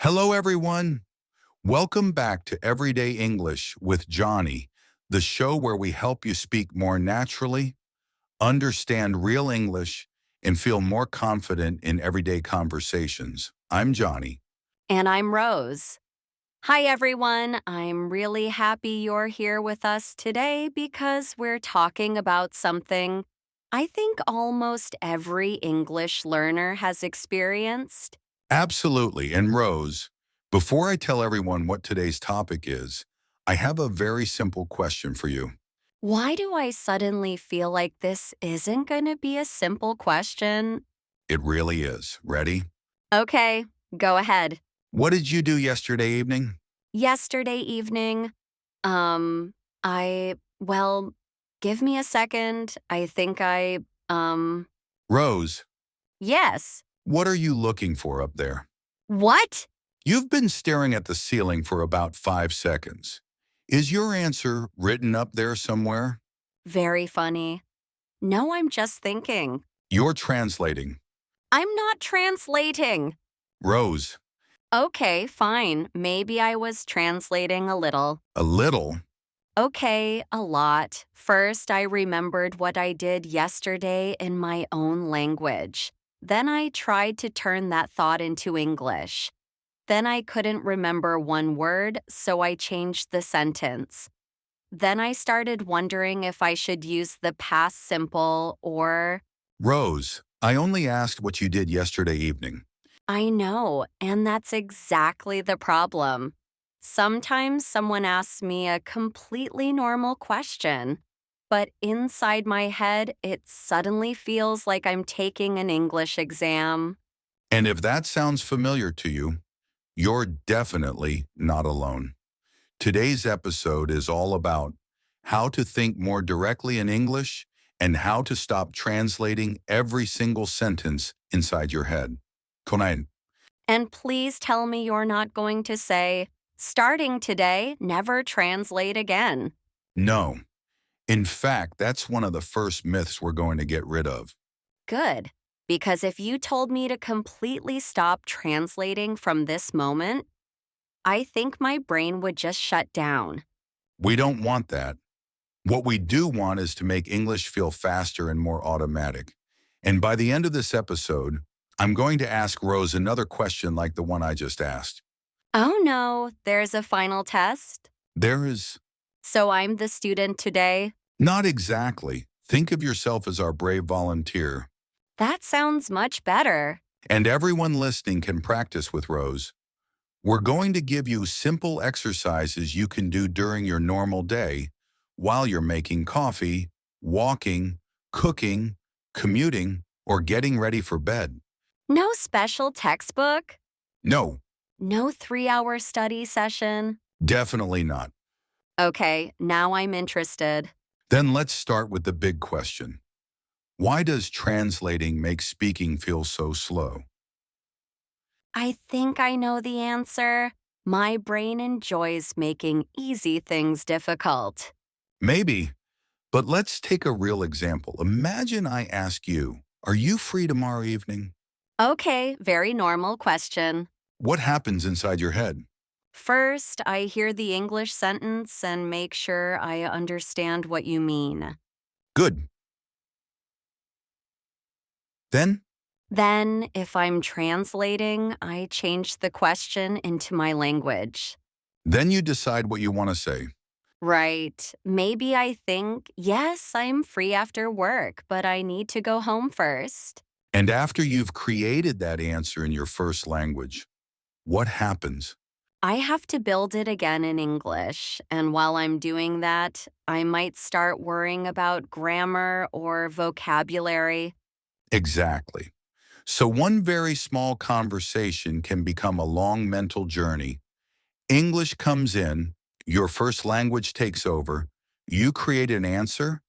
Hello, everyone. Welcome back to Everyday English with Johnny, the show where we help you speak more naturally, understand real English, and feel more confident in everyday conversations. I'm Johnny. And I'm Rose. Hi, everyone. I'm really happy you're here with us today because we're talking about something I think almost every English learner has experienced. Absolutely. And Rose, before I tell everyone what today's topic is, I have a very simple question for you. Why do I suddenly feel like this isn't going to be a simple question? It really is. Ready? Okay, go ahead. What did you do yesterday evening? Yesterday evening, um, well, give me a second. Rose, Yes. what are you looking for up there? What? You've been staring at the ceiling for about 5 seconds. Is your answer written up there somewhere? Very funny. No, I'm just thinking. You're translating. I'm not translating. Rose, Okay, fine. Maybe I was translating a little. a little. Okay, a lot. First, I remembered what I did yesterday in my own language. Then I tried to turn that thought into English. Then I couldn't remember one word, so I changed the sentence. Then I started wondering if I should use the past simple or Rose, I only asked what you did yesterday evening. I know, and that's exactly the problem. Sometimes someone asks me a completely normal question, but inside my head, it suddenly feels like I'm taking an English exam. And if that sounds familiar to you, you're definitely not alone. Today's episode is all about how to think more directly in English and how to stop translating every single sentence inside your head. Konain, And please tell me you're not going to say, starting today, never translate again. no. In fact, that's one of the first myths we're going to get rid of. Good. Because if you told me to completely stop translating from this moment, I think my brain would just shut down. We don't want that. What we do want is to make English feel faster and more automatic. And by the end of this episode, I'm going to ask Rose another question like the one I just asked. Oh no, there's a final test? There is So I'm the student today? not exactly. Think of yourself as our brave volunteer. That sounds much better. And everyone listening can practice with Rose. We're going to give you simple exercises you can do during your normal day while you're making coffee, walking, cooking, commuting, or getting ready for bed. No special textbook? No, No 3-hour study session? definitely not. Okay, now I'm interested. Then let's start with the big question. Why does translating make speaking feel so slow? I think I know the answer. My brain enjoys making easy things difficult. Maybe, but let's take a real example. Imagine I ask you, are you free tomorrow evening? Okay, very normal question. What happens inside your head? First, I hear the English sentence and make sure I understand what you mean. Good. Then, Then, if I'm translating, I change the question into my language. then you decide what you want to say. Right. Maybe I think, yes, I'm free after work, but I need to go home first. And after you've created that answer in your first language, what happens? I have to build it again in English, and while I'm doing that, I might start worrying about grammar or vocabulary. Exactly. So one very small conversation can become a long mental journey. English comes in, your first language takes over, you create an answer,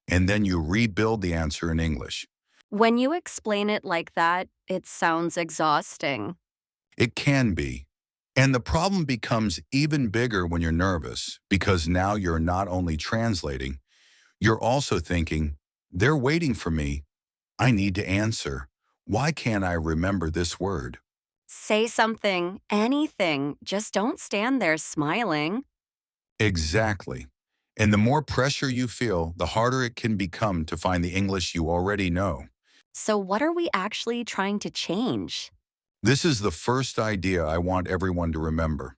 and then you rebuild the answer in English. When you explain it like that, it sounds exhausting. It can be. And the problem becomes even bigger when you're nervous because now you're not only translating, you're also thinking, they're waiting for me. I need to answer. Why can't I remember this word? Say something, anything. Just don't stand there smiling. Exactly. And the more pressure you feel, the harder it can become to find the English you already know. So, what are we actually trying to change? This is the first idea I want everyone to remember.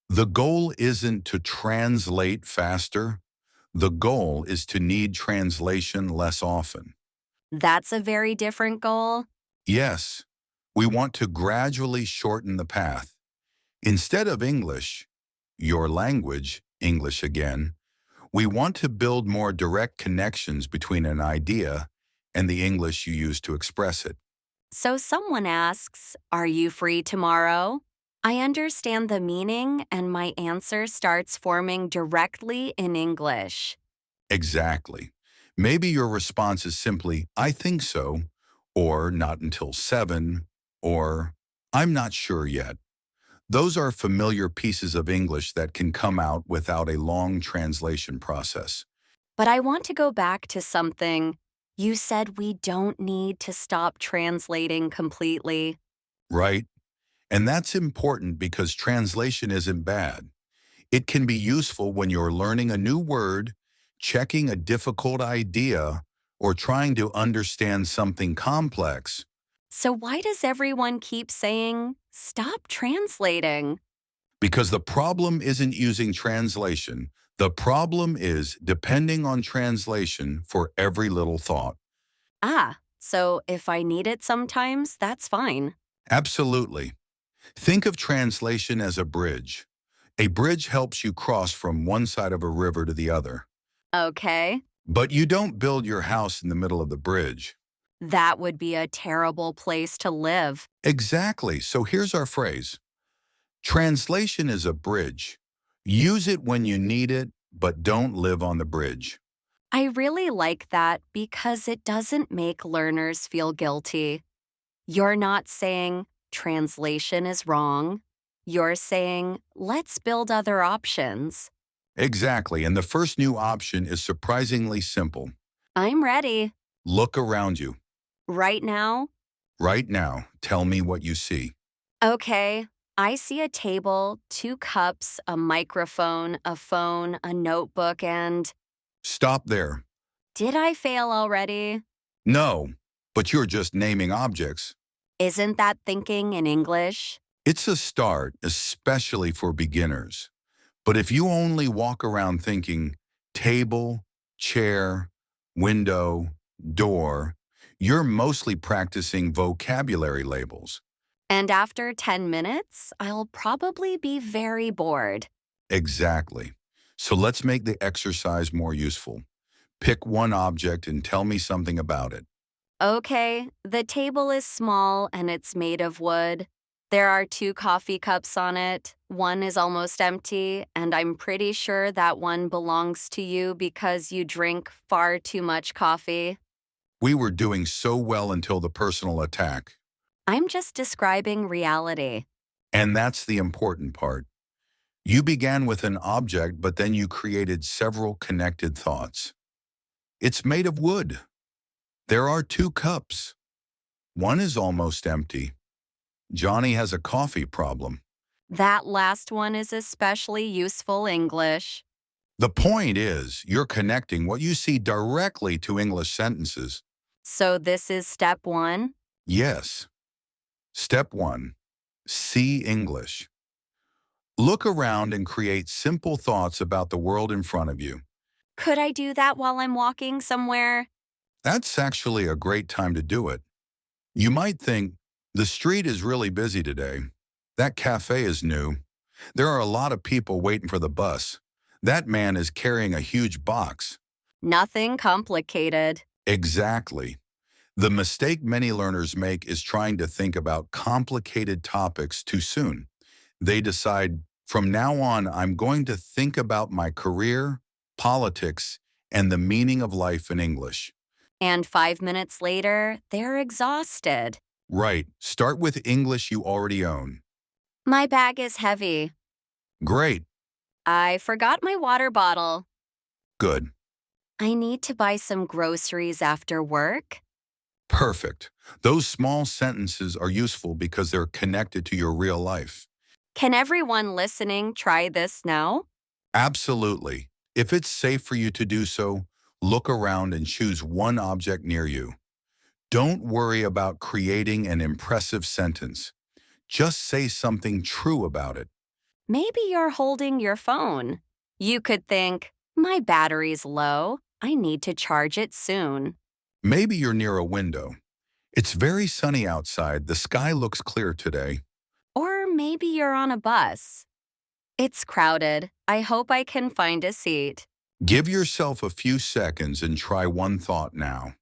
The goal isn't to translate faster. The goal is to need translation less often. That's a very different goal. Yes, we want to gradually shorten the path. Instead of English, your language, English again, we want to build more direct connections between an idea and the English you use to express it. So, someone asks, "Are you free tomorrow?" I understand the meaning, and my answer starts forming directly in English. Exactly. Maybe your response is simply, I think so, or not until 7, or I'm not sure yet. Those are familiar pieces of English that can come out without a long translation process, But I want to go back to something. You said we don't need to stop translating completely. right? And that's important because translation isn't bad. It can be useful when you're learning a new word, checking a difficult idea, or trying to understand something complex. So, why does everyone keep saying, "Stop translating"? Because the problem isn't using translation. The problem is depending on translation for every little thought. So if I need it sometimes, that's fine. Absolutely. Think of translation as a bridge. A bridge helps you cross from one side of a river to the other. Okay. But you don't build your house in the middle of the bridge. That would be a terrible place to live. Exactly. So here's our phrase. Translation is a bridge. Use it when you need it, but don't live on the bridge. I really like that because it doesn't make learners feel guilty. You're not saying translation is wrong. You're saying, let's build other options. Exactly. And the first new option is surprisingly simple. I'm ready. Look around you. Right now? Right now, tell me what you see. Okay. I see a table, two cups, a microphone, a phone, a notebook, and Stop there. did I fail already? No, but you're just naming objects. Isn't that thinking in English? It's a start, especially for beginners. But if you only walk around thinking table, chair, window, door, you're mostly practicing vocabulary labels. And after 10 minutes, I'll probably be very bored. Exactly. So let's make the exercise more useful. Pick one object and tell me something about it. Okay, the table is small and it's made of wood. There are two coffee cups on it. One is almost empty, and I'm pretty sure that one belongs to you because you drink far too much coffee. We were doing so well until the personal attack. I'm just describing reality. And that's the important part. You began with an object, but then you created several connected thoughts. It's made of wood. There are two cups. One is almost empty. Johnny has a coffee problem. That last one is especially useful English. The point is, you're connecting what you see directly to English sentences. So this is step one. Yes. Step 1. See English. Look around and create simple thoughts about the world in front of you. Could I do that while I'm walking somewhere? That's actually a great time to do it. You might think, the street is really busy today. That cafe is new. There are a lot of people waiting for the bus. That man is carrying a huge box. Nothing complicated. Exactly. The mistake many learners make is trying to think about complicated topics too soon. They decide, from now on, I'm going to think about my career, politics, and the meaning of life in English. And 5 minutes later, they're exhausted. Right. Start with English you already own. My bag is heavy. Great. I forgot my water bottle. Good. I need to buy some groceries after work. Perfect. Those small sentences are useful because they're connected to your real life. Can everyone listening try this now? Absolutely. If it's safe for you to do so, look around and choose one object near you. Don't worry about creating an impressive sentence. Just say something true about it. Maybe you're holding your phone. You could think, my battery's low. I need to charge it soon. Maybe you're near a window. It's very sunny outside. The sky looks clear today. Or maybe you're on a bus. It's crowded. I hope I can find a seat. Give yourself a few seconds and try one thought now.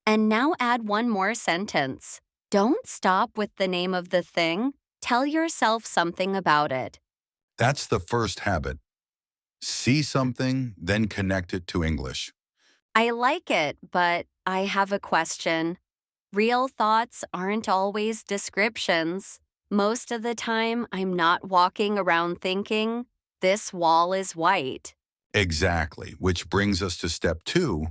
And now add one more sentence. Don't stop with the name of the thing. Tell yourself something about it. That's the first habit. See something, then connect it to English. I like it, but I have a question. Real thoughts aren't always descriptions. Most of the time, I'm not walking around thinking, this wall is white. Exactly, which brings us to step 2,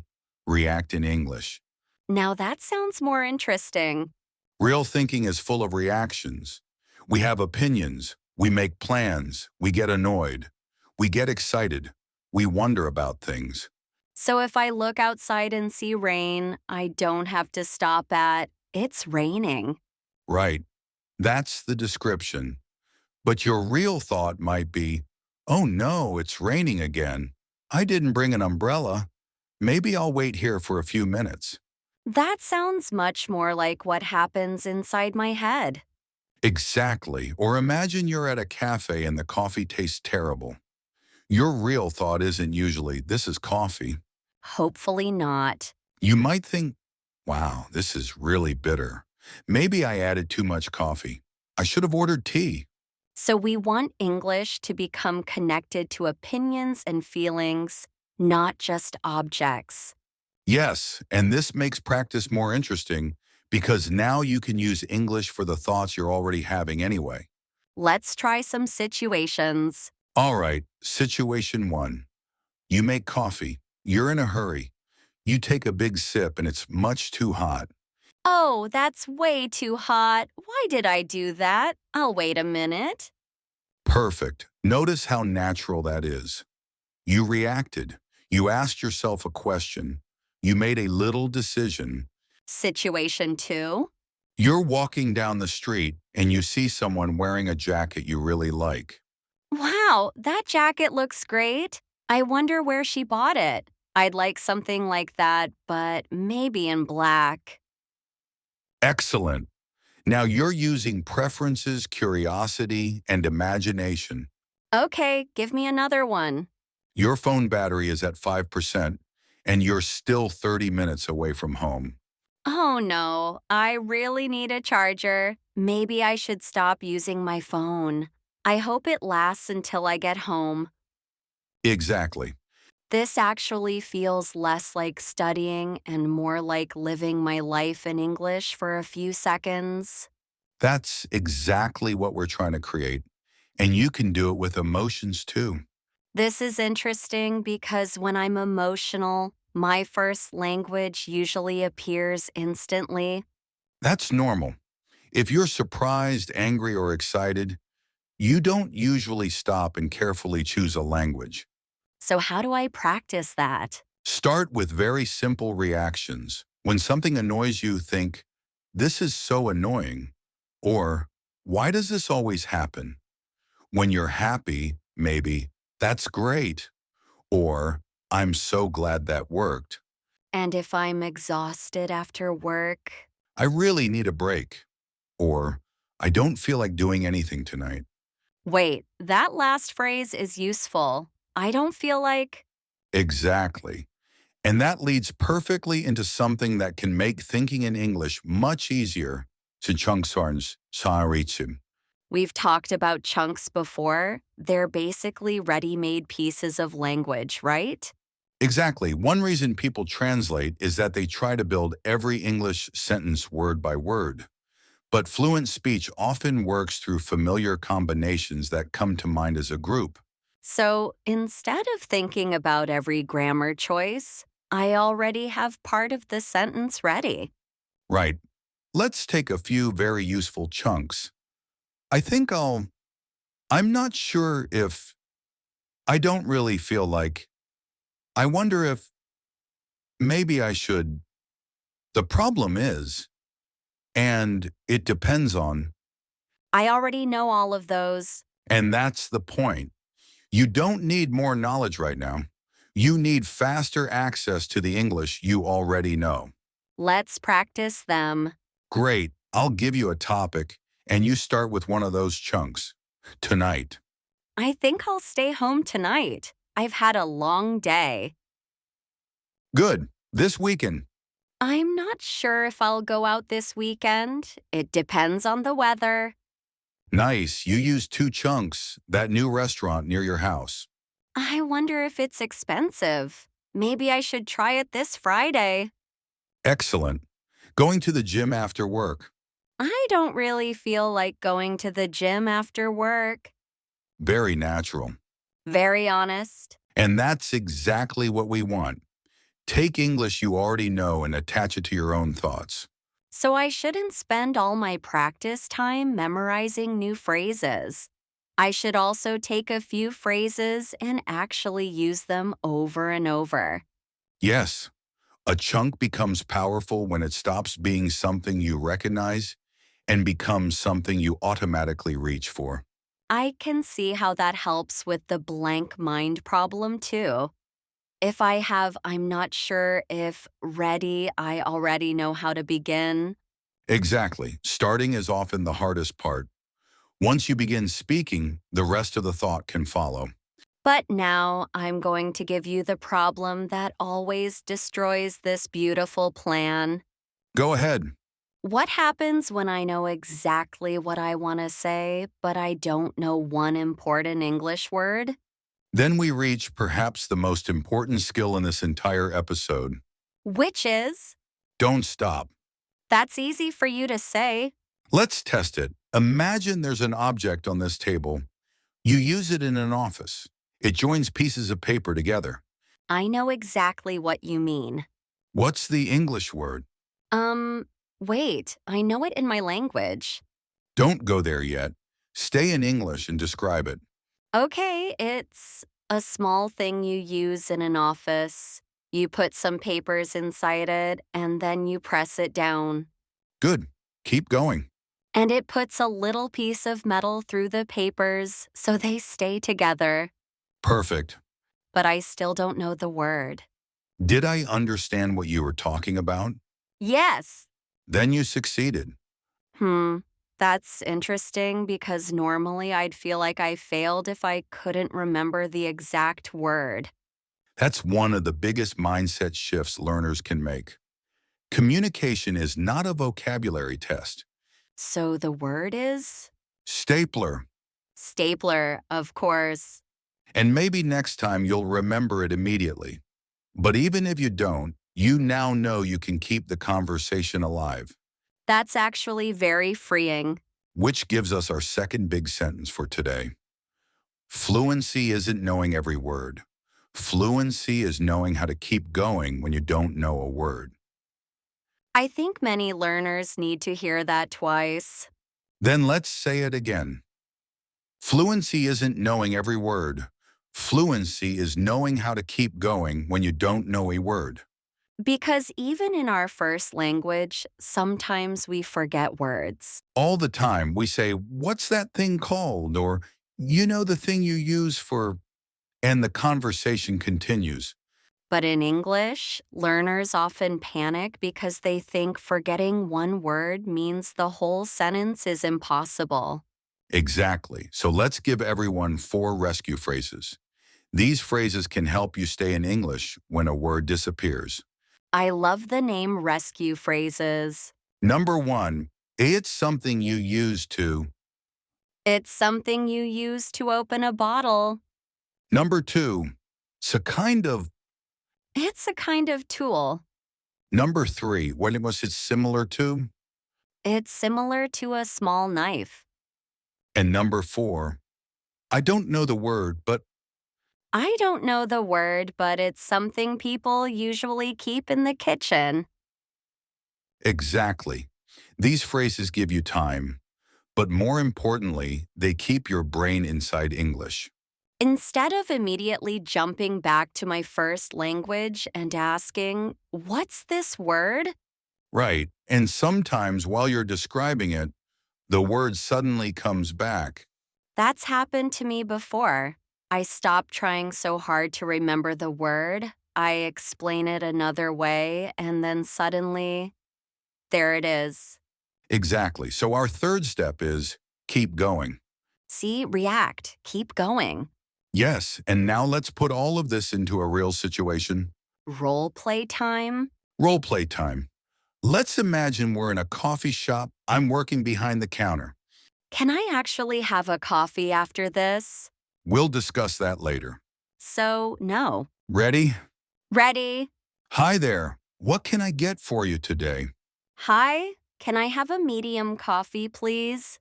react in English. Now that sounds more interesting. Real thinking is full of reactions. We have opinions, we make plans, we get annoyed, we get excited, we wonder about things. So if I look outside and see rain, I don't have to stop at, it's raining. Right, that's the description. But your real thought might be, oh no, it's raining again. I didn't bring an umbrella. Maybe I'll wait here for a few minutes. That sounds much more like what happens inside my head. Exactly. Or imagine you're at a cafe and the coffee tastes terrible. Your real thought isn't usually, this is coffee. Hopefully not. You might think, wow, this is really bitter. Maybe I added too much coffee. I should have ordered tea. So we want English to become connected to opinions and feelings, not just objects. Yes, and this makes practice more interesting because now you can use English for the thoughts you're already having anyway. Let's try some situations. All right, situation 1. You make coffee. You're in a hurry. You take a big sip and it's much too hot. Oh, that's way too hot. Why did I do that? I'll wait a minute. Perfect. Notice how natural that is. You reacted. You asked yourself a question. You made a little decision. Situation 2. You're walking down the street and you see someone wearing a jacket you really like. Wow, that jacket looks great. I wonder where she bought it. I'd like something like that, but maybe in black. Excellent. Now you're using preferences, curiosity, and imagination. Okay, give me another one. Your phone battery is at 5%, and you're still 30 minutes away from home. Oh no, I really need a charger. Maybe I should stop using my phone. I hope it lasts until I get home. Exactly. This actually feels less like studying and more like living my life in English for a few seconds. That's exactly what we're trying to create. And you can do it with emotions too. This is interesting because when I'm emotional, my first language usually appears instantly. That's normal. If you're surprised, angry, or excited, you don't usually stop and carefully choose a language. So, how do I practice that? Start with very simple reactions. When something annoys you, think, this is so annoying. Or, why does this always happen? When you're happy, maybe, that's great. Or, I'm so glad that worked. And if I'm exhausted after work? I really need a break. Or, I don't feel like doing anything tonight. Wait, that last phrase is useful. I don't feel like. Exactly. And that leads perfectly into something that can make thinking in English much easier. Chunksarns Sarichim. We've talked about chunks before. They're basically ready made pieces of language, right? Exactly. One reason people translate is that they try to build every English sentence word by word. But fluent speech often works through familiar combinations that come to mind as a group. So instead of thinking about every grammar choice, I already have part of the sentence ready. Right. Let's take a few very useful chunks. I think I'm not sure if, I don't really feel like, I wonder if maybe I should. The problem is, and it depends on, I already know all of those. and that's the point. You don't need more knowledge right now. You need faster access to the English you already know. Let's practice them. Great. I'll give you a topic, and you start with one of those chunks. Tonight. I think I'll stay home tonight. I've had a long day. Good. This weekend. I'm not sure if I'll go out this weekend. It depends on the weather. Nice. You used two chunks. That new restaurant near your house. I wonder if it's expensive. Maybe I should try it this Friday. Excellent. Going to the gym after work. I don't really feel like going to the gym after work. Very natural. Very honest. And that's exactly what we want. Take English you already know and attach it to your own thoughts. So I shouldn't spend all my practice time memorizing new phrases. I should also take a few phrases and actually use them over and over. Yes, a chunk becomes powerful when it stops being something you recognize and becomes something you automatically reach for. I can see how that helps with the blank mind problem too. If I have, I'm not sure if ready, I already know how to begin. Exactly. Starting is often the hardest part. Once you begin speaking, the rest of the thought can follow. But now I'm going to give you the problem that always destroys this beautiful plan. Go ahead. What happens when I know exactly what I want to say, but I don't know one important English word? Then we reach perhaps the most important skill in this entire episode. Which is? Don't stop. That's easy for you to say. Let's test it. Imagine there's an object on this table. You use it in an office. It joins pieces of paper together. I know exactly what you mean. What's the English word? Wait, I know it in my language. Don't go there yet. Stay in English and describe it. Okay, it's a small thing you use in an office. You put some papers inside it, and then you press it down. Good. Keep going. And it puts a little piece of metal through the papers so they stay together. Perfect. But I still don't know the word. Did I understand what you were talking about? Yes. Then you succeeded. That's interesting because normally I'd feel like I failed if I couldn't remember the exact word. That's one of the biggest mindset shifts learners can make. Communication is not a vocabulary test. So the word is? Stapler. Stapler, of course. And maybe next time you'll remember it immediately. But even if you don't, you now know you can keep the conversation alive. That's actually very freeing. Which gives us our second big sentence for today. Fluency isn't knowing every word. Fluency is knowing how to keep going when you don't know a word. I think many learners need to hear that twice. Then let's say it again. Fluency isn't knowing every word. Fluency is knowing how to keep going when you don't know a word. Because even in our first language, sometimes we forget words. All the time we say, "What's that thing called?" Or, "You know the thing you use for," and the conversation continues. But in English, learners often panic because they think forgetting one word means the whole sentence is impossible. Exactly. So let's give everyone 4 rescue phrases. These phrases can help you stay in English when a word disappears. I love the name rescue phrases. Number 1, it's something you use to. It's something you use to open a bottle. Number 2, it's a kind of. It's a kind of tool. Number 3, what was it similar to? It's similar to a small knife. And number 4, I don't know the word, but. I don't know the word, but it's something people usually keep in the kitchen. Exactly. These phrases give you time, but more importantly, they keep your brain inside English. Instead of immediately jumping back to my first language and asking, "What's this word?" Right. And sometimes while you're describing it, the word suddenly comes back. That's happened to me before. I stop trying so hard to remember the word, I explain it another way, and then suddenly, there it is. Exactly. So our third step is keep going. See, react, keep going. Yes, and now let's put all of this into a real situation. Role play time? Role play time. Let's imagine we're in a coffee shop. I'm working behind the counter. Can I actually have a coffee after this? We'll discuss that later. So, no. Ready? Ready? Hi there. What can I get for you today? Hi, can I have a medium coffee, please?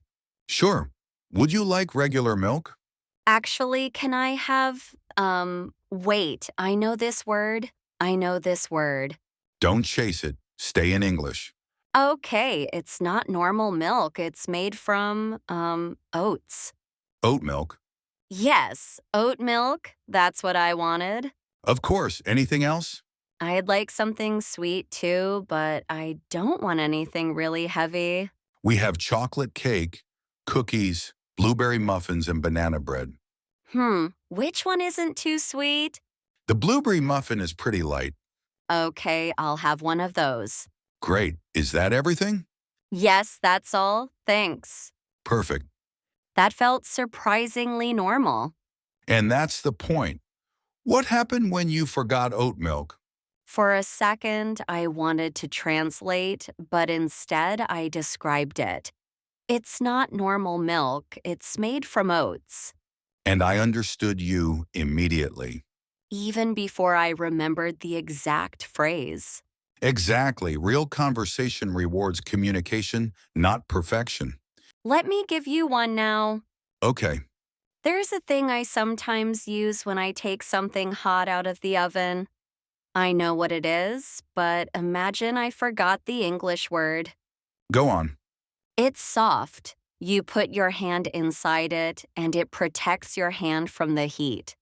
Sure. Would you like regular milk? Actually, can I have, wait, I know this word. I know this word. Don't chase it. Stay in English. Okay, it's not normal milk. It's made from, oats. Oat milk. Yes, oat milk. That's what I wanted. Of course. Anything else? I'd like something sweet too, but I don't want anything really heavy. We have chocolate cake, cookies, blueberry muffins, and banana bread. Which one isn't too sweet? The blueberry muffin is pretty light. Okay, I'll have one of those. Great. Is that everything? Yes, that's all. Thanks. Perfect. That felt surprisingly normal. And that's the point. What happened when you forgot oat milk? For a second, I wanted to translate, but instead I described it. It's not normal milk, it's made from oats. And I understood you immediately. Even before I remembered the exact phrase. Exactly. Real conversation rewards communication, not perfection. Let me give you one now. Okay. There's a thing I sometimes use when I take something hot out of the oven. I know what it is, but imagine I forgot the English word. Go on. It's soft. You put your hand inside it, and it protects your hand from the heat.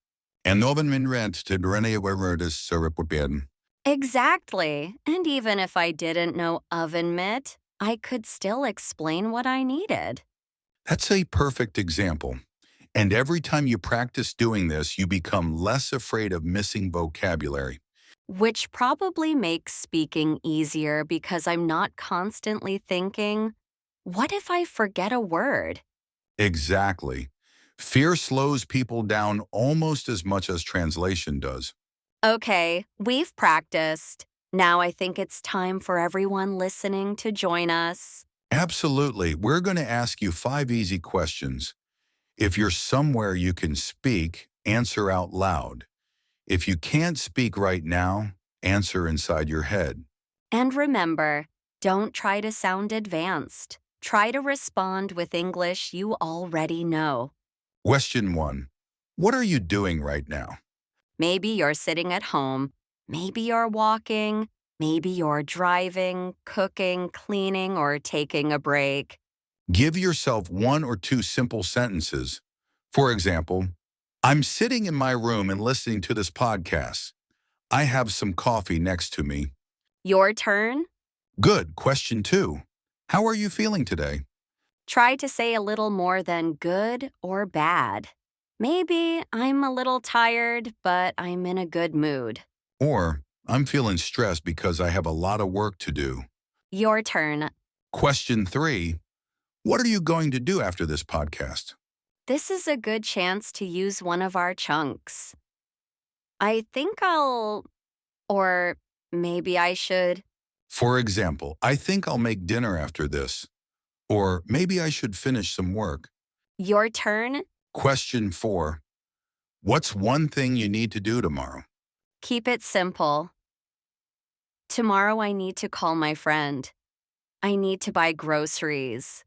En oven min rent til drenne worders serapopeden. Exactly. And even if I didn't know oven mitt, I could still explain what I needed. That's a perfect example. And every time you practice doing this, you become less afraid of missing vocabulary. Which probably makes speaking easier because I'm not constantly thinking, what if I forget a word? Exactly. Fear slows people down almost as much as translation does. Okay, we've practiced. Now I think it's time for everyone listening to join us. Absolutely. We're going to ask you 5 easy questions. If you're somewhere you can speak, answer out loud. If you can't speak right now, answer inside your head. And remember, don't try to sound advanced. Try to respond with English you already know. Question 1. What are you doing right now? Maybe you're sitting at home. Maybe you're walking. Maybe you're driving, cooking, cleaning, or taking a break. Give yourself 1 or 2 simple sentences. For example, I'm sitting in my room and listening to this podcast. I have some coffee next to me. Your turn? Good. Question 2. How are you feeling today? Try to say a little more than good or bad. Maybe I'm a little tired, but I'm in a good mood. Or, I'm feeling stressed because I have a lot of work to do. Your turn. Question 3. What are you going to do after this podcast? This is a good chance to use one of our chunks. I think I'll, or maybe I should. For example, I think I'll make dinner after this. Or maybe I should finish some work. Your turn. Question 4. What's one thing you need to do tomorrow? Keep it simple. Tomorrow I need to call my friend. I need to buy groceries.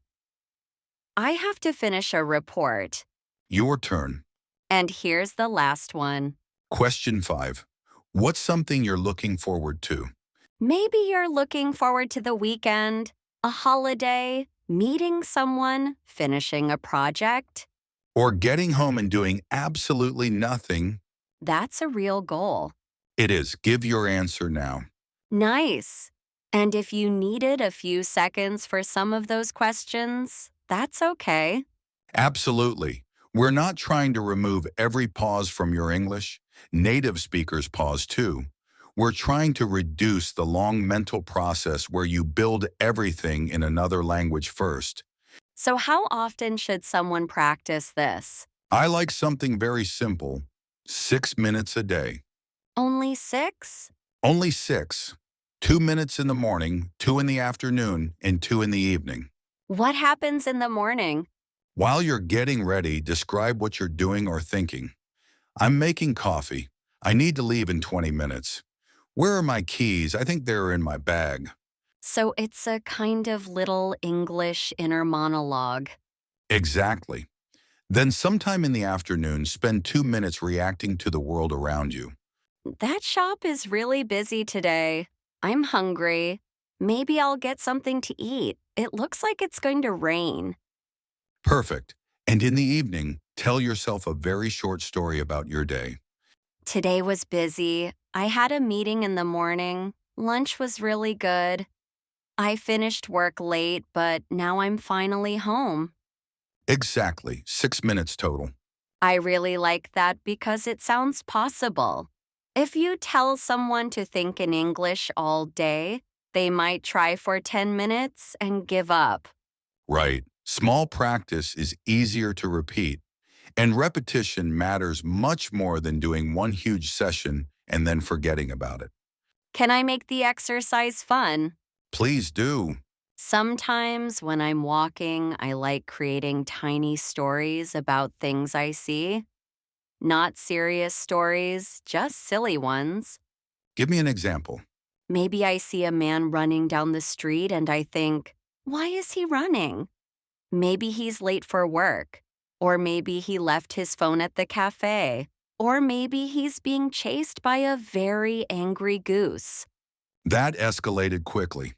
I have to finish a report. Your turn. And here's the last one. Question 5. What's something you're looking forward to? Maybe you're looking forward to the weekend, a holiday, meeting someone, finishing a project. Or getting home and doing absolutely nothing. That's a real goal. It is. Give your answer now. Nice. And if you needed a few seconds for some of those questions, that's okay. Absolutely. We're not trying to remove every pause from your English. Native speakers pause too. We're trying to reduce the long mental process where you build everything in another language first. So, how often should someone practice this? I like something very simple. 6 minutes a day. Only 6? Only 6. 2 minutes in the morning, 2 in the afternoon, and 2 in the evening. What happens in the morning? While you're getting ready, describe what you're doing or thinking. I'm making coffee. I need to leave in 20 minutes. Where are my keys? I think they're in my bag. So, it's a kind of little English inner monologue. Exactly. Then sometime in the afternoon, spend 2 minutes reacting to the world around you. That shop is really busy today. I'm hungry. Maybe I'll get something to eat. It looks like it's going to rain. Perfect. And in the evening, tell yourself a very short story about your day. Today was busy. I had a meeting in the morning. Lunch was really good. I finished work late, but now I'm finally home. Exactly. 6 minutes total. I really like that because it sounds possible. If you tell someone to think in English all day, they might try for 10 minutes and give up. Right. Small practice is easier to repeat, and repetition matters much more than doing one huge session and then forgetting about it. Can I make the exercise fun? Please do. Sometimes when I'm walking, I like creating tiny stories about things I see. Not serious stories, just silly ones. Give me an example. Maybe I see a man running down the street and I think, why is he running? Maybe he's late for work. Or maybe he left his phone at the cafe. Or maybe he's being chased by a very angry goose. That escalated quickly.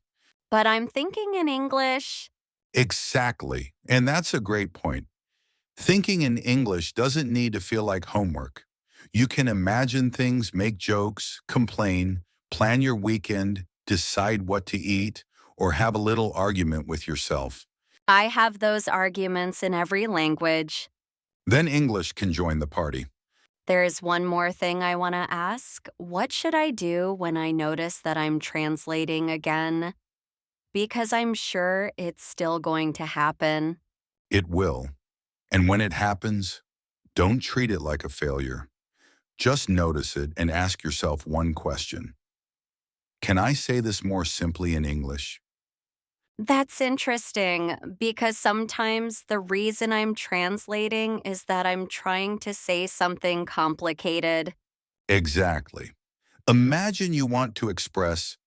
But I'm thinking in English. Exactly. And that's a great point. Thinking in English doesn't need to feel like homework. You can imagine things, make jokes, complain, plan your weekend, decide what to eat, or have a little argument with yourself. I have those arguments in every language. Then English can join the party. There's one more thing I want to ask. What should I do when I notice that I'm translating again? Because I'm sure it's still going to happen. It will. And when it happens, don't treat it like a failure. Just notice it and ask yourself one question. Can I say this more simply in English? That's interesting because sometimes the reason I'm translating is that I'm trying to say something complicated. Exactly. Imagine you want to express,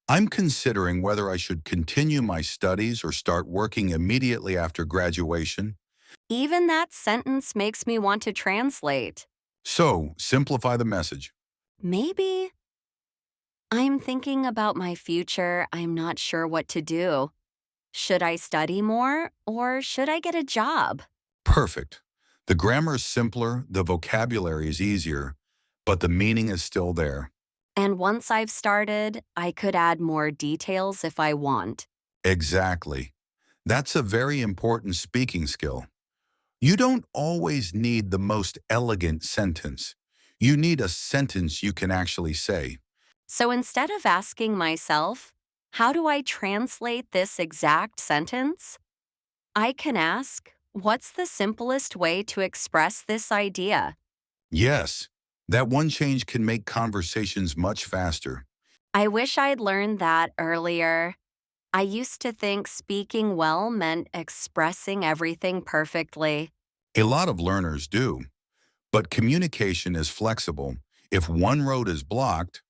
I'm considering whether I should continue my studies or start working immediately after graduation. Even that sentence makes me want to translate. So, simplify the message. Maybe I'm thinking about my future. I'm not sure what to do. Should I study more or should I get a job? Perfect. The grammar is simpler, the vocabulary is easier, but the meaning is still there. And once I've started, I could add more details if I want. Exactly. That's a very important speaking skill. You don't always need the most elegant sentence. You need a sentence you can actually say. So instead of asking myself, how do I translate this exact sentence? I can ask, what's the simplest way to express this idea? Yes, that one change can make conversations much faster. I wish I'd learned that earlier. I used to think speaking well meant expressing everything perfectly. A lot of learners do, but communication is flexible. If one road is blocked,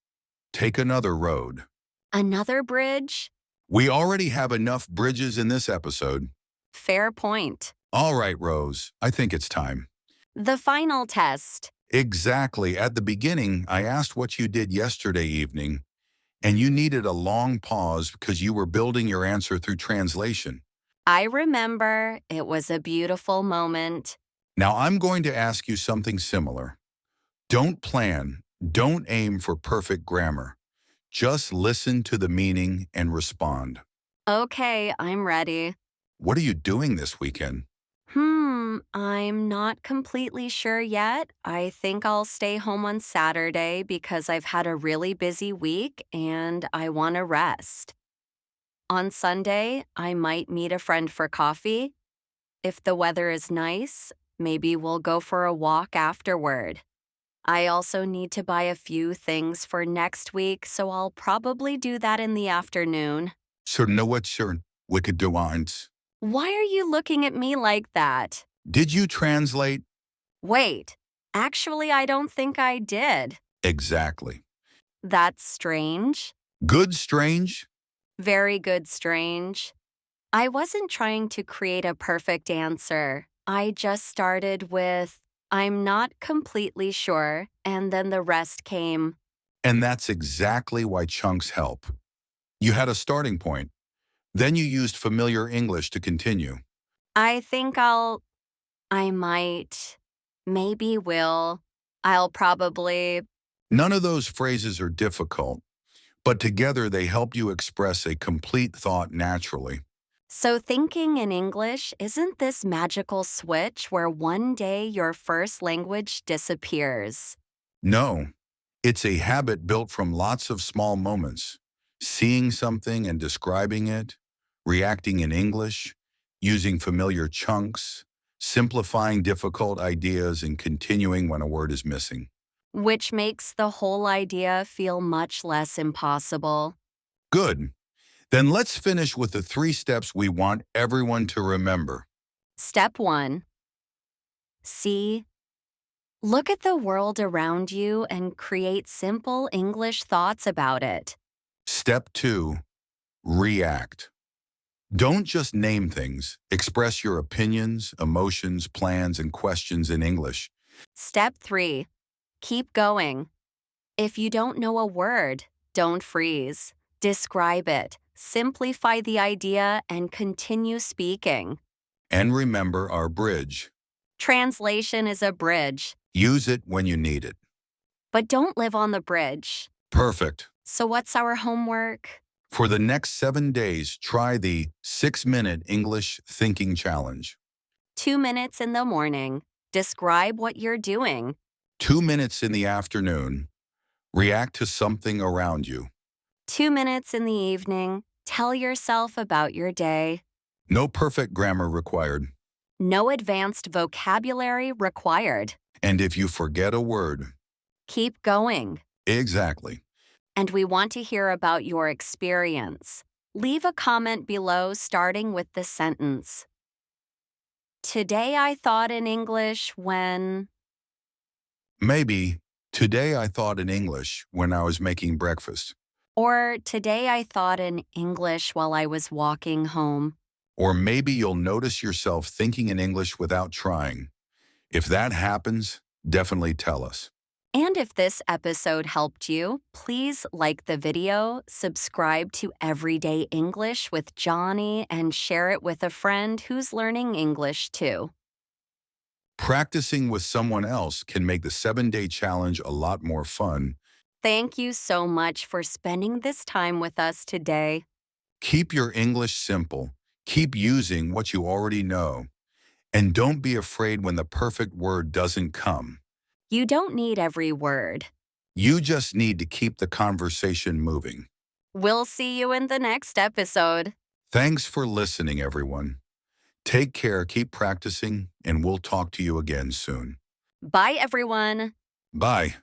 take another road. Another bridge? We already have enough bridges in this episode. Fair point. All right, Rose, I think it's time. The final test. Exactly. At the beginning, I asked what you did yesterday evening, And you needed a long pause because you were building your answer through translation. I remember it was a beautiful moment. Now I'm going to ask you something similar. Don't plan, don't aim for perfect grammar. Just listen to the meaning and respond. Okay, I'm ready. What are you doing this weekend? I'm not completely sure yet. I think I'll stay home on Saturday because I've had a really busy week and I want to rest. On Sunday, I might meet a friend for coffee. If the weather is nice, maybe we'll go for a walk afterward. I also need to buy a few things for next week, so I'll probably do that in the afternoon. So know what's your wicked demands. Why are you looking at me like that? Did you translate? Wait, actually, I don't think I did. Exactly. That's strange. Good strange? Very good, strange. I wasn't trying to create a perfect answer. I just started with, I'm not completely sure, and then the rest came. And that's exactly why chunks help. You had a starting point. Then you used familiar English to continue. I think I might, maybe will, I'll probably. None of those phrases are difficult, but together they help you express a complete thought naturally. So thinking in English isn't this magical switch where one day your first language disappears. No, it's a habit built from lots of small moments. Seeing something and describing it, reacting in English, using familiar chunks, simplifying difficult ideas, and continuing when a word is missing. Which makes the whole idea feel much less impossible. Good. Then let's finish with the 3 steps we want everyone to remember. Step 1. See. Look at the world around you and create simple English thoughts about it. Step 2. React. Don't just name things. Express your opinions, emotions, plans, and questions in English. Step 3. Keep going. If you don't know a word, don't freeze. Describe it. Simplify the idea and continue speaking. And remember our bridge. Translation is a bridge, Use it when you need it. but don't live on the bridge. Perfect. So what's our homework? For the next 7 days, try the 6-minute English thinking challenge. 2 minutes in the morning. Describe what you're doing. 2 minutes in the afternoon. React to something around you. 2 minutes in the evening. Tell yourself about your day. No perfect grammar required. No advanced vocabulary required. And if you forget a word, Keep going. exactly. And we want to hear about your experience. Leave a comment below starting with the sentence. Today I thought in English when. Maybe, today I thought in English when I was making breakfast. Or today I thought in English while I was walking home. Or maybe you'll notice yourself thinking in English without trying. If that happens, definitely tell us. And if this episode helped you, please like the video, subscribe to Everyday English with Johnny, and share it with a friend who's learning English too. Practicing with someone else can make the 7-day challenge a lot more fun. Thank you so much for spending this time with us today. Keep your English simple. Keep using what you already know. And don't be afraid when the perfect word doesn't come. You don't need every word. You just need to keep the conversation moving. We'll see you in the next episode. Thanks for listening, everyone. Take care, keep practicing, and we'll talk to you again soon. Bye, everyone. Bye.